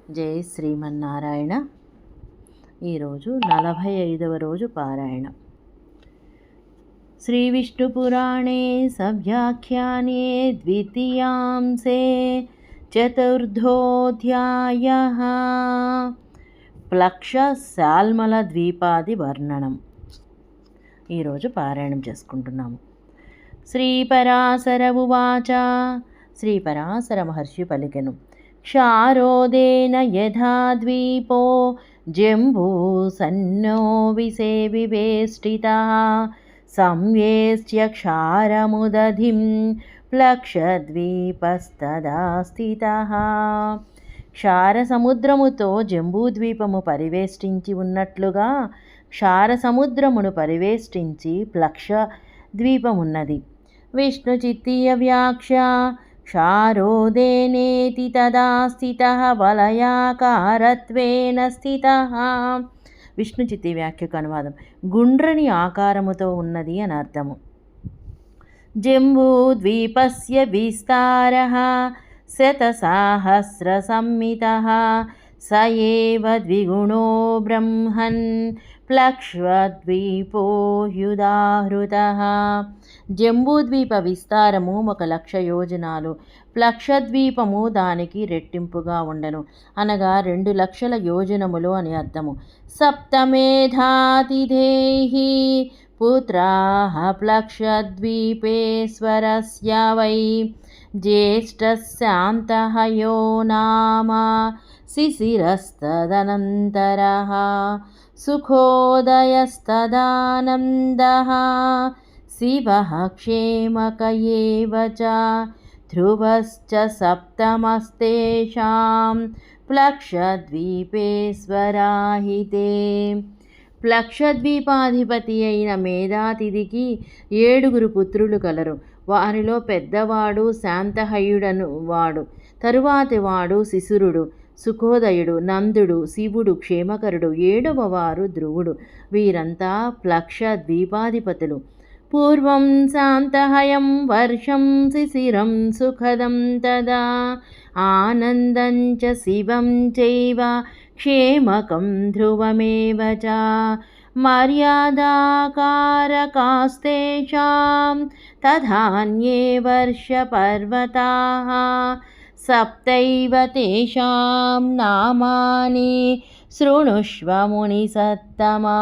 జై శ్రీమన్నారాయణ. ఈరోజు 45వ రోజు పారాయణం. శ్రీ విష్ణుపురాణే సవ్యాఖ్యానే ద్వితీయాంశే చతుర్థోధ్యాయః. ప్లక్ష శాల్మల ద్వీపాది వర్ణనం. ఈరోజు పారాయణం చేసుకుంటున్నాము. శ్రీపరాశర ఉవాచ. శ్రీపరాశర మహర్షి పలికెను. క్షారోదేన యథా ద్వీపో జంబూసన్నో వివేష్టితః సంవేశ్య క్షారముదధిం ప్లక్షద్వీపస్తదా స్థితః. క్షార సముద్రముతో జంబూద్వీపము పరివేష్టించి ఉన్నట్లుగా క్షార సముద్రమును పరివేష్టించి ప్లక్ష ద్వీపమున్నది. విష్ణు చిత్తీయ వ్యాఖ్య. క్షారోదేనేతి తదా స్థితః వలయాకారత్వేన స్థితః. విష్ణు చిత్తి వ్యాఖ్యకు అనువాదం. గుండ్రని ఆకారముతో ఉన్నది అని అర్థము. జంబూద్వీపస్య విస్తారః శతసహస్ర సంమితః స ఏవ ద్విగుణో బ్రహ్మన్ ప్లక్ష్వద్వీపో హ్యుదాహృతః. జంబూద్వీప విస్తారము 1,00,000 యోజనాలు. ప్లక్షద్వీపము దానికి రెట్టింపుగా ఉండెను, అనగా 2,00,000 యోజనములు అని అర్థము. సప్తమేధాతిథేహి పుత్రాః ప్లక్షద్వీపేశ్వరస్య వై జ్యేష్ఠశాంతః యో నామ శిశిరస్తదనంతరః సుఖోదయస్తదానందః శివః క్షేమక ఏవ చ ధ్రువశ్చ సప్తమస్తేషాం ప్లక్షద్వీపేశ్వరాహితే. ప్లక్షద్వీపాధిపతి అయిన మేధాతిథికి 7 పుత్రులు కలరు. వారిలో పెద్దవాడు శాంతహయుడను వాడు, తరువాతి వాడు శిశురుడు, సుఖోదయుడు, నందుడు, శివుడు, క్షేమకరుడు, 7వ వారు ధ్రువుడు. వీరంతా ప్లక్ష ద్వీపాధిపతులు. పూర్వం శాంతహయం వర్షం శిశిరం సుఖదం తదా ఆనందం చ శివం చైవ క్షేమకం ధ్రువమేవ చ మర్యాదాకారకాస్తేషాం తథాన్యే వర్షపర్వతాః సప్తైవ తేషాం నామాని శృణుష్వ మునిసత్తమా.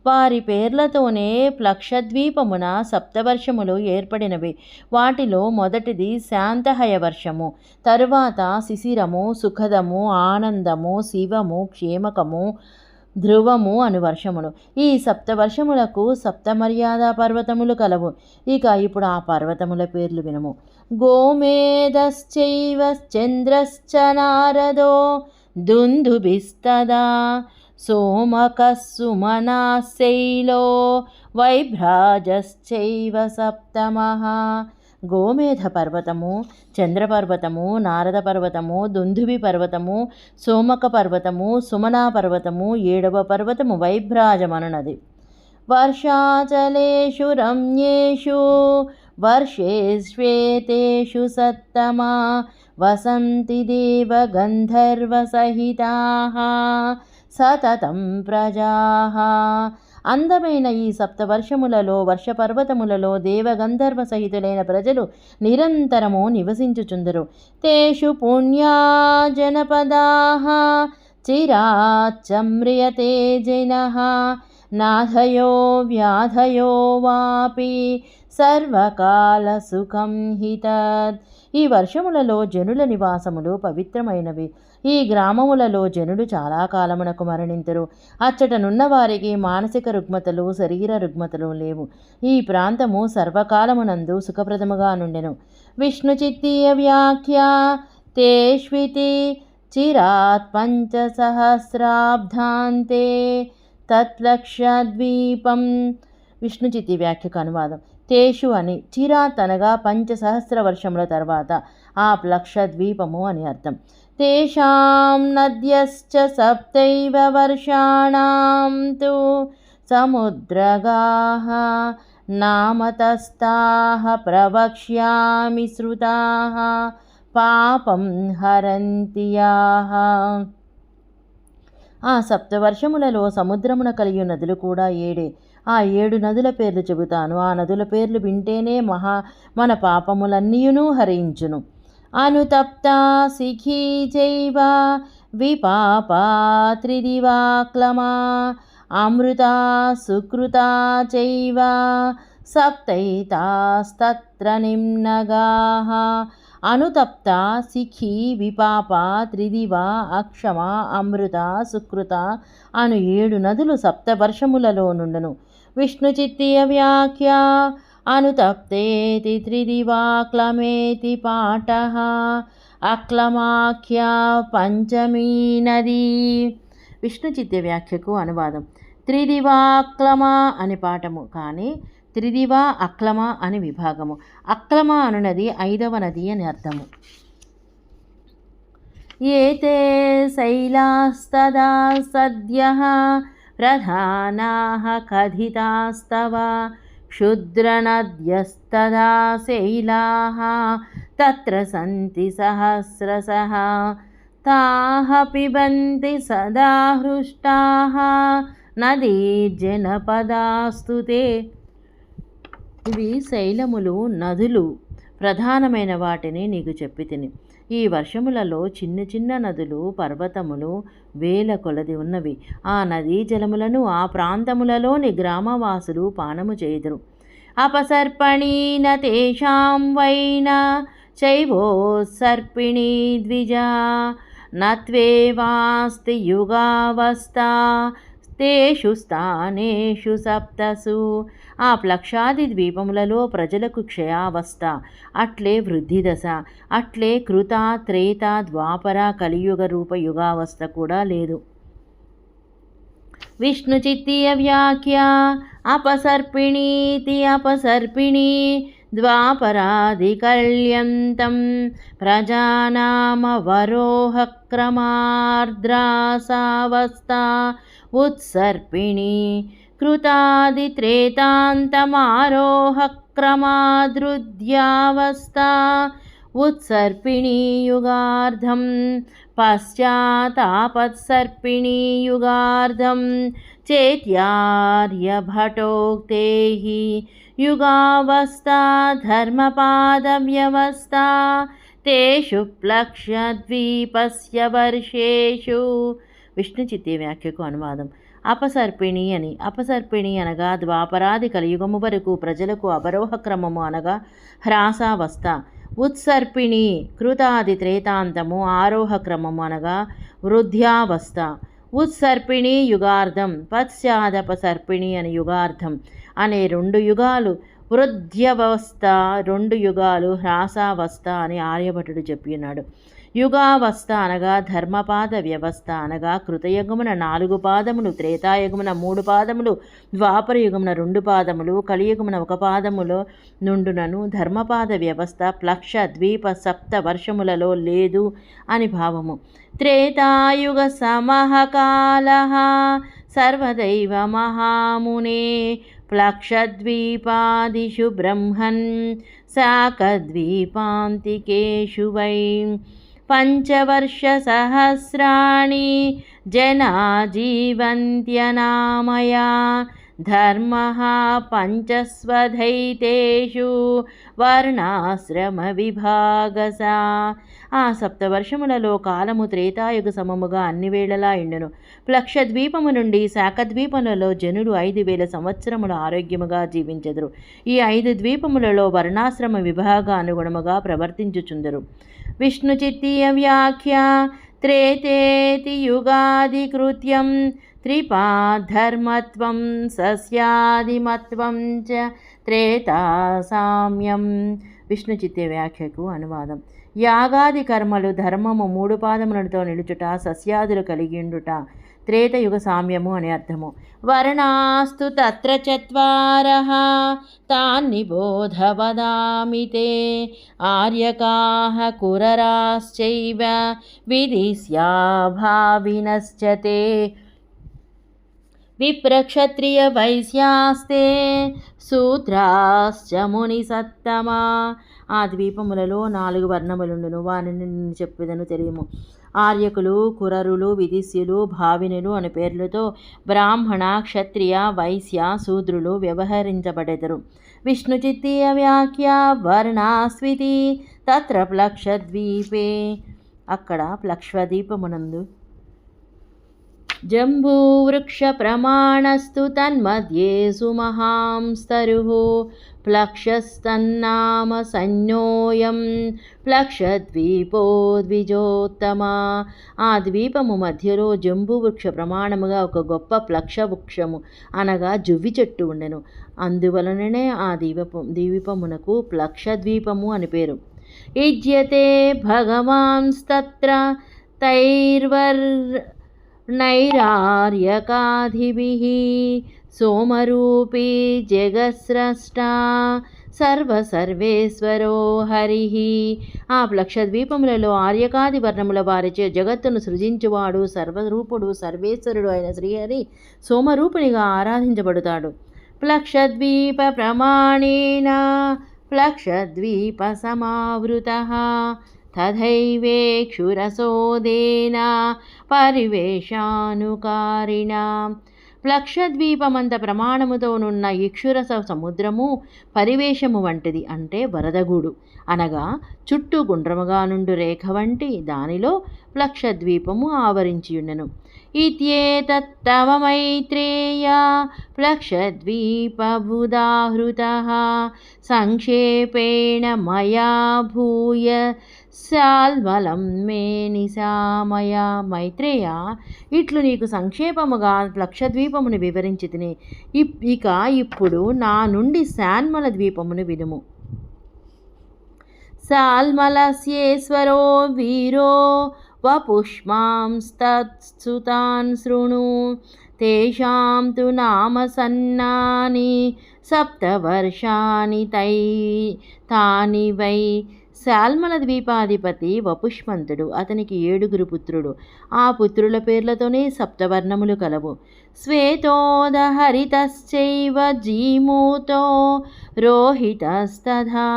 వారి పేర్లతోనే ప్లక్షద్వీపమున సప్తవర్షములు ఏర్పడినవి. వాటిలో మొదటిది శాంతహయ వర్షము, తరువాత శిశిరము, సుఖదము, ఆనందము, శివము, క్షేమకము, ధ్రువము అను వర్షములు. ఈ సప్తవర్షములకు సప్తమర్యాద పర్వతములు కలవు. ఇక ఇప్పుడు ఆ పర్వతముల పేర్లు వినము. గోమేధశ్చైవ చంద్రశ్చ నారదో దుందుభిస్తదా సోమకః సుమనాశైలో వైభ్రాజశ్చైవ సప్తమః. గోమేధ పర్వతము, చంద్రపర్వతము, నారద పర్వతము, దుందుభి పర్వతము, సోమక పర్వతము, సుమనా పర్వతము, 7వ పర్వతము వైభ్రాజమనున్నది. వర్షాచలేషు రమ్యేషు వర్షేష్వేతేషు సత్తమా వసంతి దేవ గంధర్వసహితాః సతతం ప్రజాః. అందమైన ఈ సప్తవర్షములలో వర్షపర్వతములలో దేవగంధర్వ సహితులైన ప్రజలు నిరంతరము నివసించుచుందరు. తేషు పుణ్యా జనపదాః చిరాచ్చమ్రియతే జనః నాథయో వ్యాధయో వాపి సర్వకాల సుఖం హితద్. ఈ వర్షములలో జనుల నివాసములు పవిత్రమైనవి. ఈ గ్రామములలో జనులు చాలా కాలమునకు మరణింతురు. అచ్చటనున్న వారికి మానసిక రుగ్మతలు, శరీర రుగ్మతలు లేవు. ఈ ప్రాంతము సర్వకాలమునందు సుఖప్రదముగా నుండెను. విష్ణు చిత్తీయ వ్యాఖ్య. తేష్వితి చిరాత్ 5 సహస్రాబ్దాంతే తత్లక్షద్వీపం. విష్ణు చిత్తి వ్యాఖ్యకు అనువాదం. తేషు అని చిరాత్ అనగా 5 సహస్ర వర్షముల తర్వాత ఆ ప్లక్షద్వీపము అని అర్థం. తేషాం నద్యశ్చ సప్తైవ వర్షాణాం తు సముద్రగాః నామతస్తాః ప్రవక్ష్యామి శ్రుతాః పాపం హరంతి యాః. ఆ సప్తవర్షములలో సముద్రమున కలిగి నదులు కూడా ఏడే. ఆ 7 నదుల పేర్లు చెబుతాను. ఆ నదుల పేర్లు వింటేనే మన పాపములన్నీయును హరించును. అనుతప్తా శిఖీ చైవ విపాపా త్రిదివాక్లమా అమృతా సుకృతా చైవ సప్తైతాస్తత్ర నిమ్నగాః. అనుతప్త శిఖి విపాప త్రిదివ అక్షమ అమృత సుకృత అను 7 నదులు సప్తవర్షములలో నుండును. విష్ణుచిత్తీయ వ్యాఖ్య అనుతప్తేతి త్రిదివాక్లమేతి పాఠః అక్లమాఖ్య పంచమీ నదీ. విష్ణుచిత్య వ్యాఖ్యకు అనువాదం. త్రిదివాక్లమ అని పాఠము, కానీ త్రిదివ అక్లమ అని విభాగము. అక్లమ అనునది 5వ నది అని అర్థము. ఏతే శైలాస్తదా సద్యః ప్రధానాః కథితాస్తవ క్షుద్రనద్యస్తదా శైలాః తత్ర సంతి సహస్రశః తాః పిబంతి సదా హృష్టాః నదీ జనపదాస్తుతే. ఇవి శైలములు, నదులు, ప్రధానమైన వాటిని నీకు చెప్పితిని. ఈ వర్షములలో చిన్న చిన్న నదులు, పర్వతములు వేల కొలది ఉన్నవి. ఆ నదీ జలములను ఆ ప్రాంతములలోని గ్రామవాసులు పానము చేయుదురు. అపసర్పణీన తేషాం వైన చైవోత్సర్పిణీ ద్విజా నత్వేవాస్తి యుగావస్థా తేషు స్థానేషు సప్తసు. ఆ ప్లక్షాది ద్వీపములలో ప్రజలకు క్షయావస్థ, అట్లే వృద్ధిదశ, అట్లే కృత త్రేత ద్వాపర కలియుగ రూప యుగావస్థ కూడా లేదు. విష్ణుచిత్తీయ వ్యాఖ్య అపసర్పిణీతి అపసర్పిణీ ద్వాపరాదికల్యంతం ప్రజానామ వరోహ క్రమార్ద్రాసావస్థా ఉత్సర్పిణీ కృతాదిత్రేతాంతమారోహ క్రమాదృద్యావస్థా ఉత్సర్పిణీ యుగార్ధం పశ్చాతాపత్సర్పిణీ యుగార్ధం చేత్యార్యభటోక్తేః యుగావస్థా ధర్మపాదవ్యవస్థా తేషు ప్లక్ష్యద్వీపస్య వర్షేషు. విష్ణుచిత్తి వ్యాఖ్యకు అనువాదం. అపసర్పిణి అని. అపసర్పిణి అనగా ద్వాపరాది కలియుగము వరకు ప్రజలకు అవరోహ క్రమము అనగా హ్రాసావస్థ. ఉత్సర్పిణి కృతాది త్రేతాంతము ఆరోహ క్రమము అనగా వృద్ధ్యావస్థ. ఉత్సర్పిణి యుగార్ధం పశ్చాదపసర్పిణి అని యుగార్ధం అనే 2 యుగాలు వృద్ధ్యవస్థ, 2 యుగాలు హ్రాసావస్థ అని ఆర్యభటుడు చెప్పినాడు. యుగావస్థ అనగా ధర్మపాద వ్యవస్థ అనగా కృతయుగమున 4 పాదములు, త్రేతాయుగమున 3 పాదములు, ద్వాపర యుగమున 2 పాదములు, కలియుగమున 1 పాదములో నుండునను ధర్మపాద వ్యవస్థ ప్లక్ష ద్వీప సప్త వర్షములలో లేదు అని భావము. త్రేతాయుగ సమహకాలః సర్వదైవ మహామునే ప్లక్షద్వీపాదిషు బ్రహ్మన్ శాకద్వీపాంతికేషు వై పంచవర్షసహస్రాణి జనా జీవంత్యనామయా ధర్మః పంచస్వధైతేషు వర్ణాశ్రమ విభాగసా. ఆ సప్తవర్షములలో కాలము త్రేతాయుగ సమముగా అన్ని వేళలా ఇండును. ప్లక్షద్వీపము నుండి శాకద్వీపములలో జనులు 5000 సంవత్సరములు ఆరోగ్యముగా జీవించెదరు. ఈ 5 ద్వీపములలో వర్ణాశ్రమ విభాగ అనుగుణముగా ప్రవర్తించుచుందరు. విష్ణుచిత్తీయ వ్యాఖ్య త్రేతేతి యుగాధికృత్యం త్రిపాద్ధర్మత్వం సస్యాదిమత్వం చ త్రేతా సామ్యం. విష్ణుచిత్య వ్యాఖ్యకు అనువాదం. యాగాది కర్మలు ధర్మము 3 పాదములతో నిలుచుట, సస్యాదులు కలిగిండుట త్రేతయుగ సామ్యము అని అర్థము. వర్ణాస్తు తత్ర చత్వారః తాన్నిబోధ వదామి తే ఆర్యకాః కురరాశ్చైవ విదిశ్యా భావినశ్చ తే విప్రక్షత్రియ వైశ్యాస్తే శూద్రాశ్చ మునిసత్తమా ఆ ద్వీపములలో 4 వర్ణములుండును. వానిని నిన్ను చెప్పెదను తెలియము. ఆర్యకులు, కురరులు, విదిశ్యులు, భావినులు అనే పేర్లతో బ్రాహ్మణ, క్షత్రియ, వైశ్య, శూద్రులు వ్యవహరించబడెదరు. విష్ణుచిత్తీయ వ్యాఖ్య వర్ణాస్వితి తత్ర ప్లక్షద్వీపే. అక్కడ ప్లక్షద్వీపమునందు జంబూవృక్షప్రమాణస్తు తన్మధ్యే సుమహాంస్తరుః ప్లక్షస్తన్నామ సంజ్ఞోయం ప్లక్షద్వీపో ద్విజోత్తమా. ఆ ద్వీపము మధ్యలో జంబూవృక్ష ప్రమాణముగా ఒక గొప్ప ప్లక్ష వృక్షము అనగా జువ్వి చెట్టు ఉండెను. అందువలననే ఆ ద్వీపమునకు ప్లక్షద్వీపము అని పేరు. యుజ్యతే భగవాంస్తత్ర నైరార్యకాధిభిః సోమరూపీ జగత్స్రష్టా సర్వేశ్వరో హరిః. ఆ ప్లక్షద్వీపములలో ఆర్యకాది వర్ణముల వారిచే జగత్తును సృజించువాడు సర్వరూపుడు సర్వేశ్వరుడు అయిన శ్రీహరి సోమరూపునిగా ఆరాధించబడుతాడు. ప్లక్షద్వీప ప్రమాణేన ప్లక్షద్వీప సమావృతః తథైవేక్షురసోదేన పరివేశానుకారిణా. ప్లక్షద్వీపమంత ప్రమాణముతోనున్న ఇక్షురస సముద్రము పరివేశము వంటిది, అంటే వరదగూడు అనగా చుట్టూ గుండ్రముగా నుండు రేఖ వంటి దానిలో ప్లక్షద్వీపము ఆవరించియుండెను. ఇత్యేతత్తవ మైత్రేయ ప్లక్షద్వీపబుదాహృతః సంక్షేపేణ మయా భూయ శాల్మలం మే నిశామయ. మైత్రేయ, ఇట్లు నీకు సంక్షేపముగా ప్లక్షద్వీపమును వివరించి తిని ఇప్పుడు నా నుండి శాల్మల ద్వీపమును వినుము. శాల్మలస్యేశ్వరో వీరో వపుష్మాంస్తత్సుతాన్ శృణు తేషాం తు నామ సన్నాని సప్తవర్షాని తాని వై. శాల్మల ద్వీపాధిపతి వపుష్మంతుడు. అతనికి 7 పుత్రుడు. ఆ పుత్రుల పేర్లతోనే సప్తవర్ణములు కలవు. శ్వేతోదహరితశ్చైవ జీమూతో రోహితస్తథా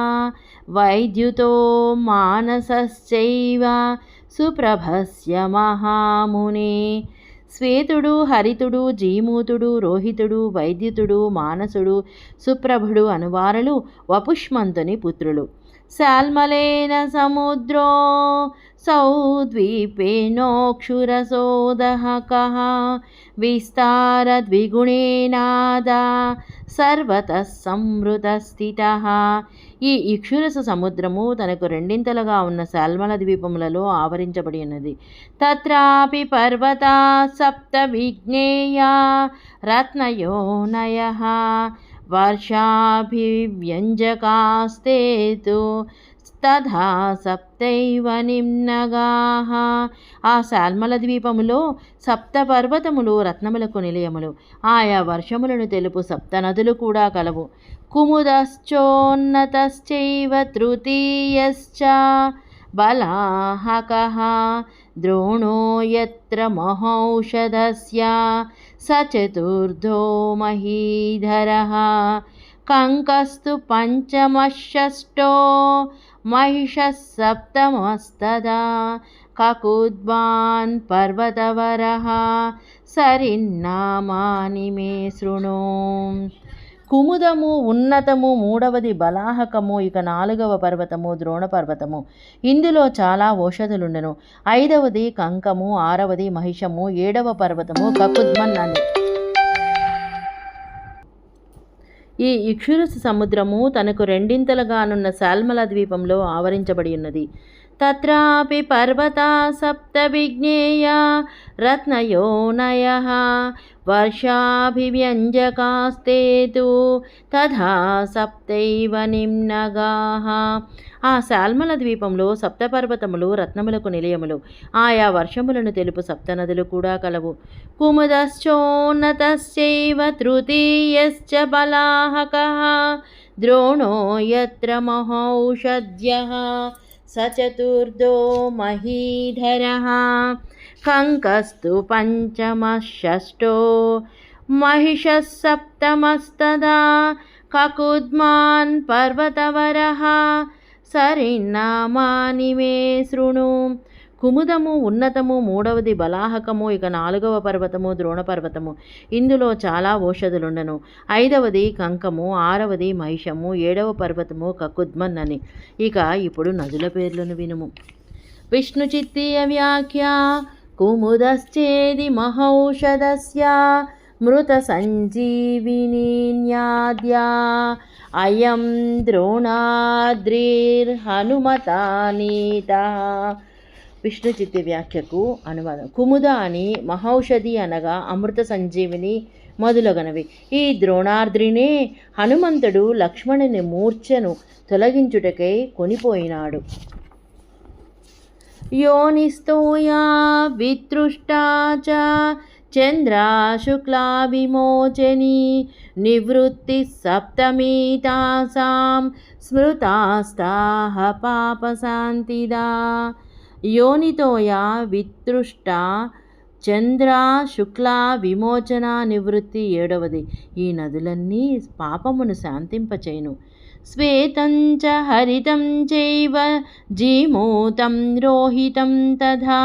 వైద్యుతో మానసశ్చైవ సుప్రభస్య మహామునే. శ్వేతుడు, హరితుడు, జీమూతుడు, రోహితుడు, వైద్యుతుడు, మానసుడు, సుప్రభుడు అనువారలు వపుష్మంతుని పుత్రులు. శాల్మలేన సముద్రో సౌద్వీపేనోక్షురసోదహకః విస్తార ద్విగుణేనాదా సర్వతః సంవృతస్థితః. ఈ ఇక్షురస సముద్రము తనకు రెండింతలుగా ఉన్న శాల్మల ద్వీపములలో ఆవరించబడి ఉన్నది. తత్రాపి పర్వతా సప్త విజ్ఞేయా రత్నయోనయః వర్షాభివ్యంజకాస్తే తు తథా సప్తైవ నిమ్నగాః. ఆ శాల్మల ద్వీపములో 7 పర్వతములు రత్నములకు నిలయములు. ఆయా వర్షములను తెలుపు 7 నదులు కూడా కలవు. కుముదశ్చోన్నతశ్చైవ తృతీయశ్చ బలాహకః ద్రోణో యత్ర మహౌషధస్య స చతుర్థో మహీధరః కంకస్తు పంచమషష్టో మహిషः సప్తమస్తదా కకుద్వాన్ పర్వతవరః సరిన్నామాని మే శృణు. కుముదము ఉన్నతము, 3వది బలాహకము, ఇక 4వ పర్వతము ద్రోణ పర్వతము. ఇందులో చాలా ఔషధులుండెను. 5వది కంకము, 6వది మహిషము, 7వ పర్వతము కకుద్మన్ అని. ఈ ఇక్షురస సముద్రము తనకు రెండింతలుగానున్న శాల్మల ద్వీపంలో ఆవరించబడి ఉన్నది. తత్రాపి పర్వతా సప్త విజ్ఞేయా రత్నయోనయః వర్షాభివ్యంజకాస్తే తు తథా సప్తైవ నిమ్నగాః. ఆ శాల్మల ద్వీపంలో 7 పర్వతములు రత్నములకు నిలయములు. ఆయా వర్షములను తెలుపు 7 నదులు కూడా కలవు. కుముదశ్చోన్నతశ్చైవ తృతీయశ్చ బలాహకః ద్రోణో యత్ర మహౌషధ్యః స చతుర్థో మహీధరః కంకస్తు పంచమషష్టో మహిషः సప్తమస్తదా కకుద్మాన్ పర్వతవరః సరిన్నామాని మే శృణు. కుముదము ఉన్నతము, మూడవది బలాహకము, ఇక 4వ పర్వతము ద్రోణ పర్వతము. ఇందులో చాలా ఓషధులుండను. 5వది కంకము, 6వది మహిషము, 7వ పర్వతము కకుద్మన్ అని. ఇక ఇప్పుడు నదుల పేర్లను వినుము. విష్ణు చిత్తీయ వ్యాఖ్య. కుముదశ్చేది మహౌషధస్య మృత సంజీవినీన్యాద్యా అయం ద్రోణాద్రిర్హనుమతా నీతః. విష్ణు చిత్తి వ్యాఖ్యకు అనువాదం. కుముద అని మహౌషధి అనగా అమృత సంజీవిని మొదలగనవి. ఈ ద్రోణాద్రినే హనుమంతుడు లక్ష్మణుని మూర్ఛను తొలగించుటకై కొనిపోయినాడు. యోనిస్తోయా వితృష్టా చ చంద్రా శుక్లా విమోచని నివృత్తి సప్తమీ తాసాం స్మృతాస్తాః పాపశాంతిదా. యోనితోయా వితృష్ట చంద్ర శుక్ల విమోచన నివృత్తి 7వది. ఈ నదులన్నీ పాపమును శాంతింపచేయును. శ్వేతం చ హరితం చైవ జీమూతం రోహితం తథా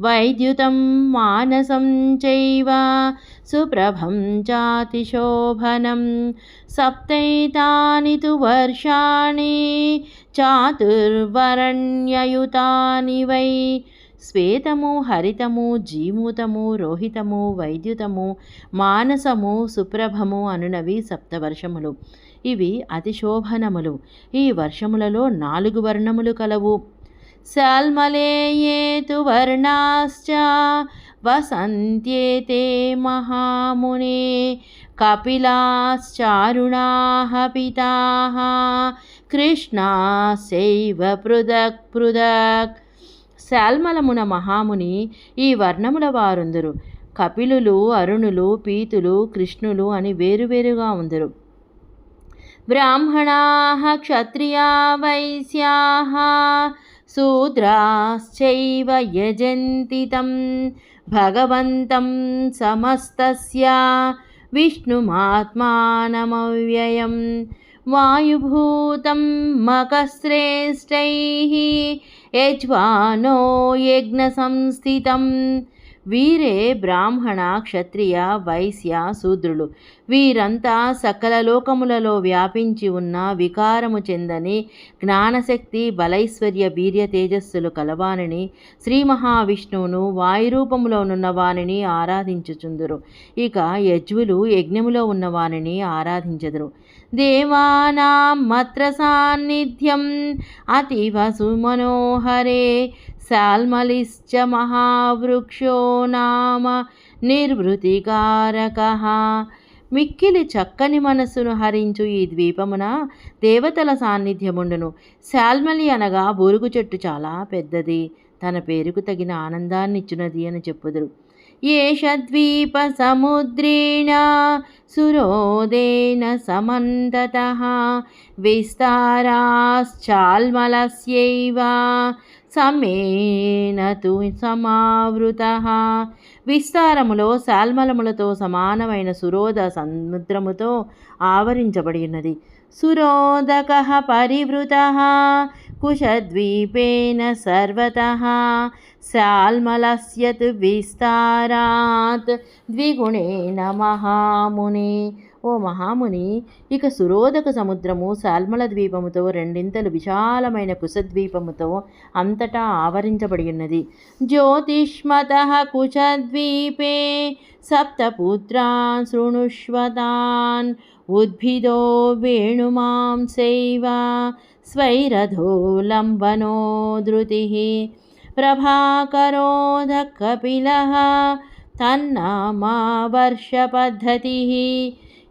వైద్యుతం మానసం చైవ సుప్రభం చాతిశోభనం సప్తైతాని తు వర్షాణి చాతుర్వరణ్యయుతాని వై. శ్వేతము, హరితము, జీమూతము, రోహితము, వైద్యుతము, మానసము, సుప్రభము అనునవి సప్తవర్షములు. ఇవి అతిశోభనములు. ఈ వర్షములలో 4 వర్ణములు కలవు. శాల్మలేయేతు వర్ణాశ్చ వసంత్యేతే మహామునే కపిలాశ్చారుణాః పితాః కృష్ణాస్యైవ పృథక్ పృథక్. శాల్మలమున మహాముని ఈ వర్ణముల వారుందురు. కపిలులు, అరుణులు, పీతులు, కృష్ణులు అని వేరువేరుగా ఉందరు. బ్రాహ్మణాః క్షత్రియా వైశ్యాః శూద్రాశ్చైవ యజంతి తం భగవంతం సమస్తస్య విష్ణుమాత్మానమవ్యయం వాయుభూతం మఖశ్రేష్టైః యజ్వానో యజ్ఞసంస్థితం. వీరే బ్రాహ్మణ, క్షత్రియ, వైశ్య, శూద్రులు. వీరంతా సకల లోకములలో వ్యాపించి ఉన్న వికారము చెందని జ్ఞానశక్తి, బలైశ్వర్య, వీర్య తేజస్సులు కలవానిని శ్రీ మహావిష్ణువును వాయురూపములోనున్న వానిని ఆరాధించుచుందురు. ఇక యజ్వులు యజ్ఞములో ఉన్నవానిని ఆరాధించెదరు. దేవానాం మత్ర సాన్నిధ్యం అతీవ సుమనోహరే శాల్మలిశ్చ మహావృక్షో నామ నిర్వృతికారకః. మిక్కిలి చక్కని మనస్సును హరించు ఈ ద్వీపమున దేవతల సాన్నిధ్యముండును. శాల్మలి అనగా బొరుగు చెట్టు చాలా పెద్దది, తన పేరుకు తగిన ఆనందాన్నిచ్చునది అని చెప్పుదురు. ఏష ద్వీప సముద్రేణ సురోదేన సమంతతః విస్తారాశ్చాల్మలస్యైవ సమేన తు సమావృతః. విస్తారములో శాల్మలములతో సమానమైన సురోద సముద్రముతో ఆవరించబడి ఉన్నది. సురోదకః పరివృతః కుశద్వీపేన సర్వతః శాల్మలస్య తు విస్తారాత్ ద్విగుణేన మహామునే. ఓ మహాముని, ఇక సురోదక సముద్రము శాల్మల ద్వీపముతో రెండింతలు విశాలమైన కుశద్వీపముతో అంతటా ఆవరించబడి ఉన్నది. జ్యోతిష్మతః కుశద్వీపే సప్తపుత్రాన్ శృణుష్వతాన్ ఉద్భిదో వేణుమాంసైవ స్వైరథో లంబనో ధృతిః ప్రభాకరోధ కపిలః తన్నామా వర్షపద్ధతిః.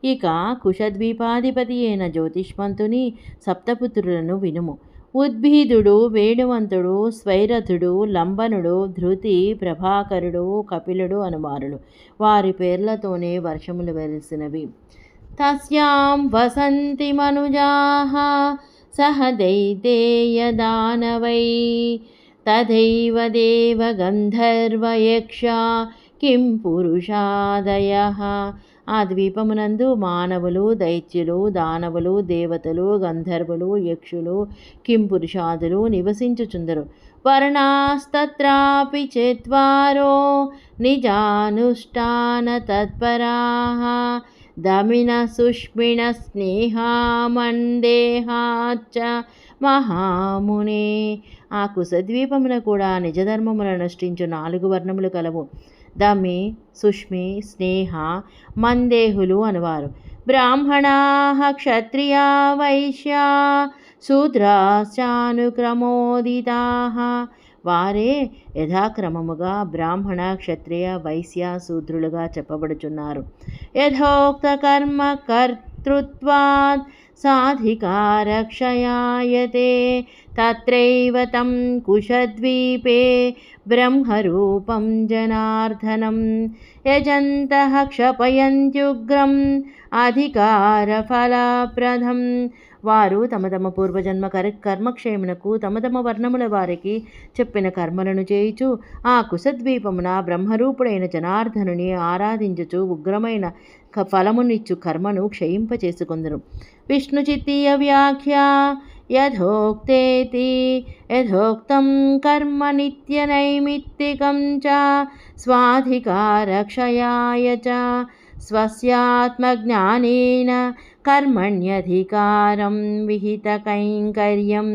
ఇక కుశద్వీపాధిపతి అయిన జ్యోతిష్మంతుని సప్తపుత్రులను వినుము. ఉద్భిదుడు, వేణువంతుడు, స్వైరథుడు, లంబనుడు, ధృతి, ప్రభాకరుడు, కపిలుడు అనుమారులు. వారి పేర్లతోనే వర్షములు వెలిసినవి. తస్యాం వసంతి మనుజాః సహ దైతేయ దానవై తథైవ దేవ గంధర్వ యక్ష కిం పురుషాదయః. ఆ ద్వీపమునందు మానవులు, దైత్యులు, దానవులు, దేవతలు, గంధర్వులు, యక్షులు, కింపురుషాదులు నివసించుచుందరు. వర్ణాస్తత్రాపి చత్వారో నిజానుష్ఠాన తత్పరాః. దమిన సుష్మిణ స్నేహామందేహాచ్చ మహామునే. ఆ కుశద్వీపమున కూడా నిజధర్మములను అనుష్ఠించు 4 వర్ణములు కలవు. దమి, సుష్మి, స్నేహ, మందేహులు అనువారు. బ్రాహ్మణా, క్షత్రియా, వైశ్యా, శూద్రాశ్చానుక్రమోదితా. వారే యథాక్రమముగా బ్రాహ్మణ, క్షత్రియ, వైశ్య, శూద్రులుగా చెప్పబడుచున్నారు. యథోక్త కర్మ కర్తృత్వాత్ సాధికారక్షయాయతే తత్రైవ తం కుశద్వీపే బ్రహ్మరూపం జనార్దనం యజంతః క్షపయంత్యుగ్రం అధికారఫలప్రదం. వారు తమ తమ పూర్వజన్మ కర్మక్షేమునకు తమ తమ వర్ణముల వారికి చెప్పిన కర్మలను చేయుచు ఆ కుశద్వీపమున బ్రహ్మరూపుడైన జనార్దనుని ఆరాధించుచు ఉగ్రమైన ఫలమునిచ్చు కర్మను క్షయింపచేసుకొందరు. విష్ణుచిత్తీయ వ్యాఖ్య. యథోక్తేతి యథోక్తం కర్మ నిత్యనైమిత్తికం చ స్వాధికారక్షయాయ చ స్వస్యాత్మజ్ఞానేన కర్మణ్యధికారం విహితకైంకర్యం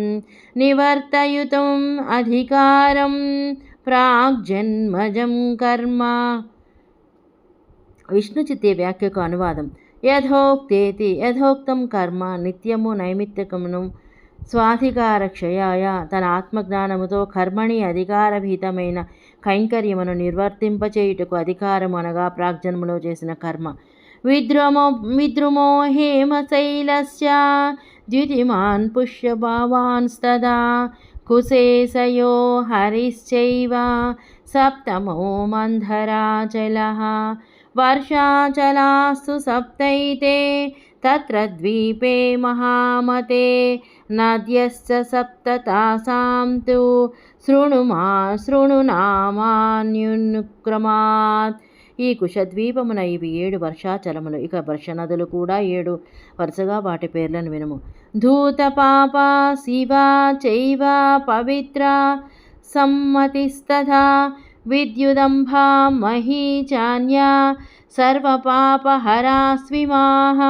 నివర్తయుతుం అధికారం ప్రాగ్జన్మజం కర్మ. విష్ణుచిత్తే వ్యాఖ్యకు అనువాదం. యథోక్తేతి యథోక్తం కర్మ నిత్యము నైమిత్తికమును స్వాధికారక్షయాయ తన ఆత్మజ్ఞానముతో కర్మణి అధికారభీతమైన కైంకర్యమును నిర్వర్తింపచేయుటకు అధికారము అనగా ప్రాగ్జన్మలో చేసిన కర్మ. విద్రుమో హేమశైలస్య ద్యుతిమాన్ పుష్యభావాన్స్తదా కుశేశయో హరిశ్చైవ సప్తమో మంధరాచలః. వర్షాచలాస్తు సప్తైతే తత్ర ద్వీపే మహామతే నద్యశ్చ సప్త తాసాం తు శృణునామాన్యునుక్రమాత్. ఈ కుశద్వీపమున ఇవి 7 వర్షాచలములు. ఇక వర్షనదులు కూడా 7 వరుసగా వాటి పేర్లను వినుము. ధూత పాప శివ చైవ పవిత్ర సమ్మతిస్తథా విద్యుదంభా మహీ చాన్యా సర్వపాపహరాస్విమాః.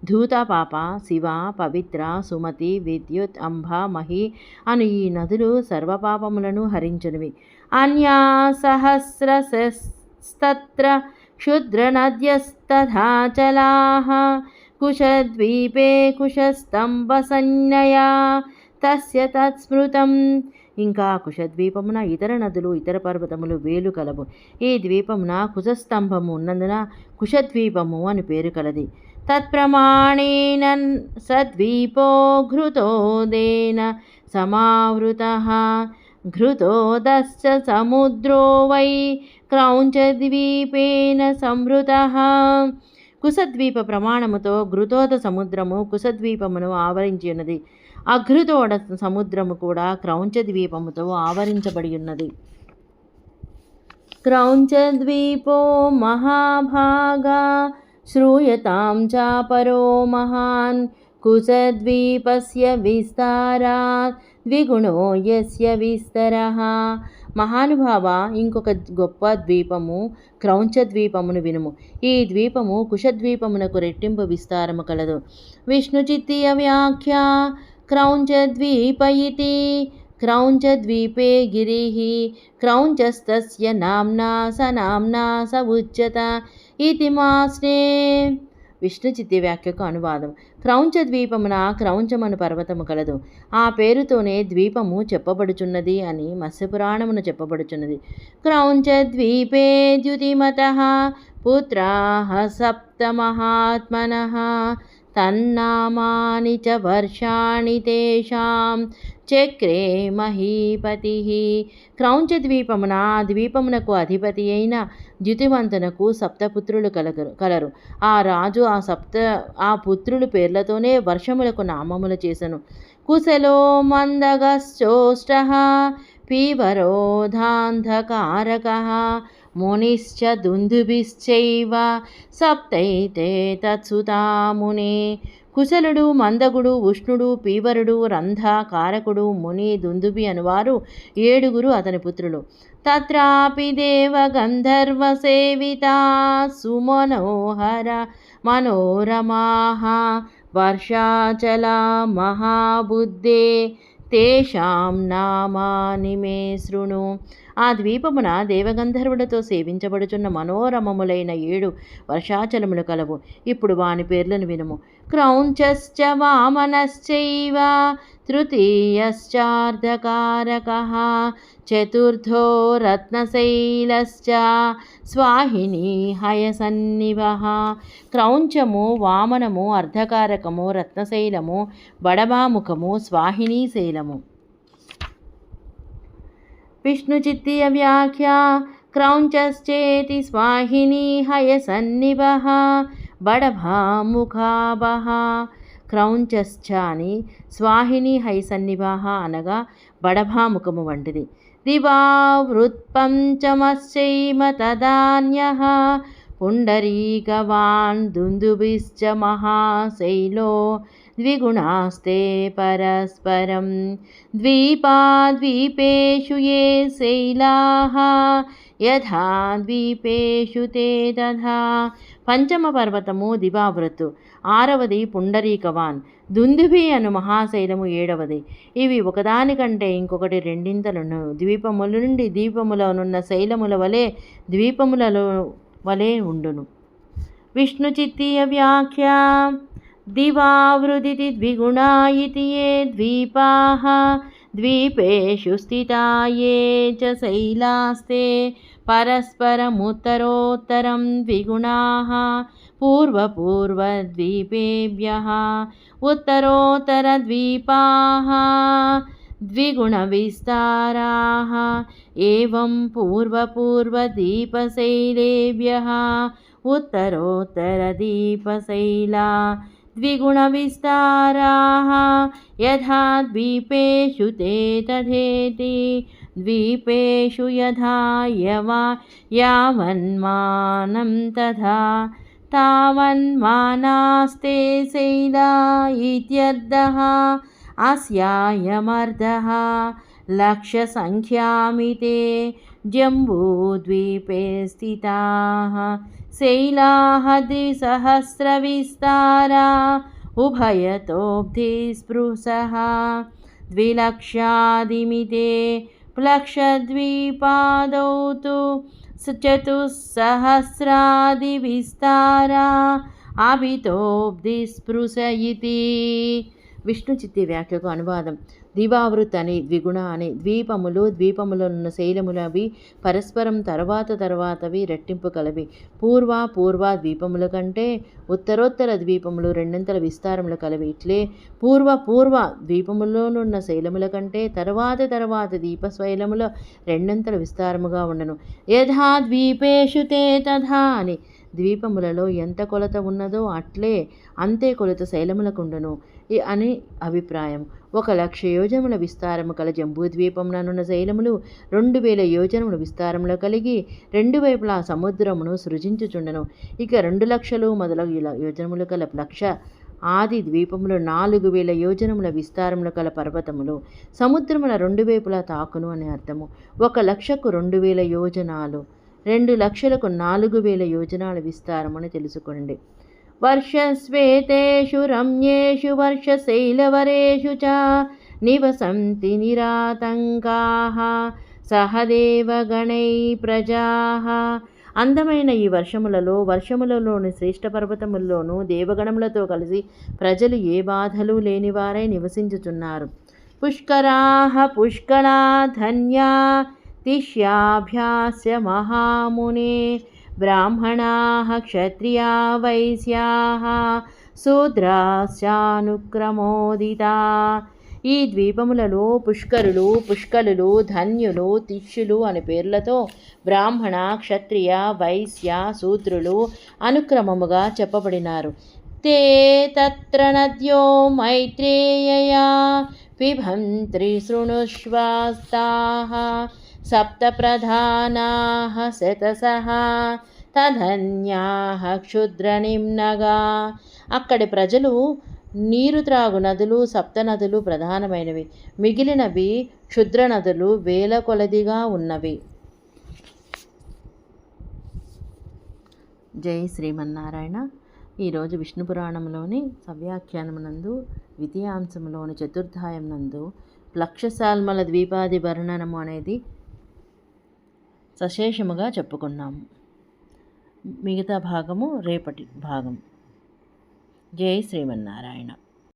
ధూత, పాప, శివ, పవిత్ర, సుమతి, విద్యుత్, అంబ, మహి అను ఈ నదులు సర్వపాపములను హరించునివి. అన్యా సహస్రస్తత్ర క్షుద్రనద్యస్తథాచలాః కుశద్వీపే కుశస్తంభసంజ్ఞయా తస్య తత్స్మృతం. ఇంకా కుశద్వీపమున ఇతర నదులు ఇతర పర్వతములు వేలు కలవు. ఈ ద్వీపమున కుశస్తంభము ఉన్నందున కుశద్వీపము అని పేరు కలది. తత్ప్రమాణేన సద్వీపో ఘృతోదేన సమావృతః ఘృతోదశ్చ సముద్రో వై క్రౌంచద్వీపేన సంవృతః. కుశద్వీప ప్రమాణముతో ఘృతోద సముద్రము కుశద్వీపమును ఆవరించి ఉన్నది. అఘృతోడ సముద్రము కూడా క్రౌంచద్వీపముతో ఆవరించబడి ఉన్నది. క్రౌంచద్వీపో మహాభాగా శ్రూయతాం చాపరో మహాన్ కుశద్వీపస్య విస్తారాత్ ద్విగుణో యస్య విస్తరః. మహానుభావ, ఇంకొక గొప్ప ద్వీపము క్రౌంచద్వీపమును వినుము. ఈ ద్వీపము కుశద్వీపమునకు రెట్టింపు విస్తారము కలదు. విష్ణుచిత్తీయ వ్యాఖ్య. క్రౌంచద్వీప ఇతి క్రౌంచద్వీపే గిరిః క్రౌంచస్తస్య నామ్నా స నామ్నా స ఉచ్యత ఇతి మాస్నే. విష్ణుచిత్తి వ్యాఖ్యకు అనువాదం. క్రౌంచద్వీపమున క్రౌంచమను పర్వతము కలదు. ఆ పేరుతోనే ద్వీపము చెప్పబడుచున్నది అని మత్స్యపురాణమును చెప్పబడుచున్నది. క్రౌంచద్వీపే ద్యుతిమతః పుత్రాః సప్త మహాత్మనః తన్నామాని చ వర్షాణి తేషాం చక్రే మహీపతిః. క్రౌంచద్వీపమున ద్వీపమునకు అధిపతి అయిన ద్యుతిమంతునకు సప్తపుత్రులు కలరు. ఆ రాజు ఆ పుత్రుల పేర్లతోనే వర్షములకు నామములు చేసెను. కుశలో మందగశ్చోష్టః పీవరోధాంధకారకః మునిశ్చ దుందుభిశ్చైవ సప్తైతే తత్సుతామునే. కుశలుడు, మందగుడు, ఉష్ణుడు, పీవరుడు, రంధ, కారకుడు, ముని, దుందుభి అనువారు 7 అతని పుత్రులు. తత్రాపి దేవ గంధర్వ సేవితా సుమనోహర మనోరమాః వర్షాచలా మహాబుద్ధే తేషాం నామాని మే శృణు. ఆ ద్వీపమున దేవగంధర్వులతో సేవించబడుచున్న మనోరమములైన 7 వర్షాచలములు కలవు. ఇప్పుడు వాని పేర్లను వినుము. క్రౌంచశ్చ వామనశ్చైవ తృతీయశ్చార్ధకారకః చతుర్థో రత్నశైలశ్చ స్వాహిని హయసన్నివః. క్రౌంచము, వామనము, అర్ధకారకము, రత్నశైలము, బడబాముఖము, స్వాహిని శైలము. విష్ణుచిత్తీయ వ్యాఖ్య. క్రౌంచశ్చేతి స్వాహిని హయసన్నివః బడభాముఖాభః. క్రౌంచశ్చ అని స్వాహిని హయసన్నివః అనగా బడభాముఖము వంటిది. దివావృత్పంచమశ్చైవ తదాన్యః పుండరీకవాన్ దుందుభిశ్చ మహాశైలో ద్విగుణాస్తే పరస్పరం ద్వీపాద్వీపేషు ఏ శైలాః యథా ద్వీపేషు తే తథా. పంచమ పర్వతము దివావృత్తు, 6వది పుండరీకవాన్, దుందుభి అను మహాశైలము 7వది. ఇవి ఒకదానికంటే ఇంకొకటి రెండింతలను ద్వీపముల నుండి ద్వీపములనున్న శైలముల వలె ద్వీపములలో వలె ఉండును. విష్ణుచిత్తీయ వ్యాఖ్య. దివావృదితి ద్విగుణా ఇతి ఏ ద్వీపాః ద్వీపేషు స్థితా ఏ చ శైలాస్తే పరస్పరముత్తరోత్తరం ద్విగుణాః పూర్వపూర్వద్వీపేభ్యः ఉత్తరోత్తరద్వీపాः ద్విగుణవిస్తారాः ఏవం పూర్వపూర్వదీపశైలేభ్యः ఉత్తరోత్తరదీపశైలా ద్విగుణవిస్తారాः యథా ద్వీపేషు తే తథేతి ద్వీపేషు యథా యావన్మానం తథా తావన్మానాస్తే శైలా ఇత్యర్థః. అస్యాయమర్థః లక్ష్యసంఖ్యామితే జంబూద్వీపే స్థితాః శైలాః ద్విసహస్రవిస్తారా ఉభయతోబ్ధిస్పృశः ద్విలక్ష్యాదిమితే ప్లక్షద్వీపాదౌ తు చతుస్సహస్రాదివిస్తారా అభితోబ్ధిస్పృశ ఇతి. విష్ణుచిత్తి వ్యాఖ్యకు అనువాదం. దివావృత్ అని, ద్విగుణ అని, ద్వీపములు, ద్వీపములనున్న శైలములవి పరస్పరం తర్వాతవి రెట్టింపు కలవి. పూర్వ ద్వీపముల కంటే ఉత్తరోత్తర ద్వీపములు రెండింతల విస్తారములు కలవి. ఇట్లే పూర్వ ద్వీపములోనున్న శైలముల కంటే తర్వాత దీపశైలముల రెండంతల విస్తారముగా ఉండను. యథా ద్వీపేషు తే తథా అని ద్వీపములలో ఎంత కొలత ఉన్నదో అంతే కొలత శైలములకుండును అని అభిప్రాయం. 1,00,000 యోజనముల విస్తారము కల జంబూద్వీపముననున్న శైలములు 2,000 యోజనముల విస్తారములు కలిగి 2 వైపులా సముద్రమును సృజించుచుండెను. ఇక 2,00,000 మొదలగు యోజనములు కల ప్లక్ష ఆది ద్వీపములు 4,000 యోజనముల విస్తారములు కల పర్వతములు సముద్రముల 2 వైపులా తాకును అని అర్థము. 1,00,000కు 2,000 యోజనాలు, 2,00,000కు 4,000 యోజనాల విస్తారమని తెలుసుకోండి. వర్షస్వేతేషు రమ్యేషు వర్షశైలవరేషు చ నివసంతి నిరాతంకాః సహదేవగణై ప్రజాః. అందమైన ఈ వర్షములలోని శ్రేష్ఠ పర్వతముల్లోనూ దేవగణములతో కలిసి ప్రజలు ఏ బాధలు లేనివారై నివసించుచున్నారు. పుష్కరాః పుష్కళా ధన్యా తిష్యాభ్యాస్య మహామునే బ్రాహ్మణాః క్షత్రియా వైశ్యాః శూద్రాశ్చానుక్రమోదితా. ఈ ద్వీపములలో పుష్కరులు, పుష్కలులు, ధన్యులు, తిష్యులు అనే పేర్లతో బ్రాహ్మణ, క్షత్రియ, వైశ్య, శూద్రులు అనుక్రమముగా చెప్పబడినారు. తే తత్ర నద్యో మైత్రేయయా పిబంత్రి శృణుష్వాస్తాః సప్తప్రధానాః శతసః తధన్యాః క్షుద్రనిమ్నగా. అక్కడి ప్రజలు నీరు త్రాగు నదులు సప్తనదులు ప్రధానమైనవి, మిగిలినవి క్షుద్ర నదులు వేల కొలదిగా ఉన్నవి. జై శ్రీమన్నారాయణ. ఈరోజు విష్ణు పురాణంలోని సవ్యాఖ్యానమునందు ద్వితీయాంశంలోని చతుర్థాయం నందు లక్షసాల్మల ద్వీపాది వర్ణనము అనేది సశేషముగా చెప్పుకున్నాము. మిగతా భాగము రేపటి భాగం. జై శ్రీమన్నారాయణ.